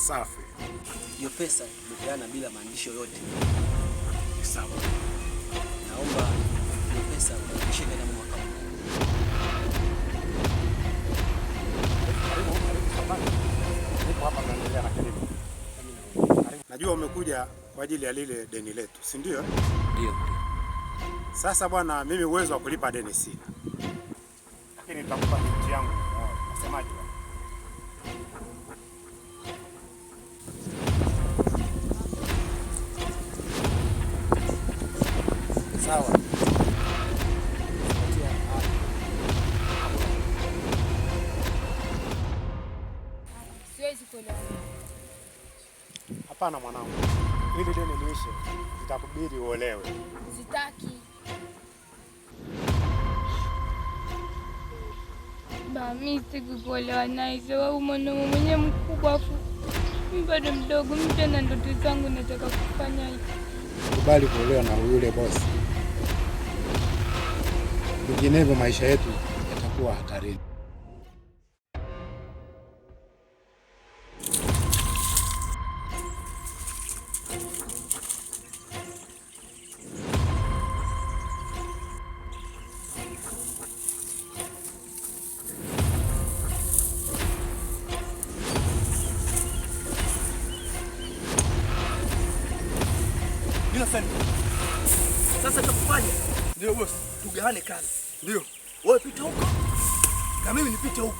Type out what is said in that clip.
Safi. Hiyo pesa tumepeana bila maandishi yoyote. Sawa. Naomba hiyo pesa urudishe tena mwaka huu. Najua umekuja kwa ajili ya lile deni letu, si ndio? Ndio. Sasa bwana, mimi uwezo wa kulipa deni sina. Lakini nitakupa binti yangu. Nasemaje? Sawa. Siwezi kuelewa. Hapana mwanangu. Ili deni liishe, itakubidi uolewe. Sitaki. Mimi sikukuelewa naye sababu mwanaume mwenye mkubwa afu mimi bado mdogo, mimi tena ndoto zangu nataka kufanya hivi. Kubali kuolewa na yule bosi. Vinginevyo maisha yetu yatakuwa hatarini. Sasa tukufanye ndio boss, tugawane kazi. Ndio wewe pita huko na mimi nipite huko.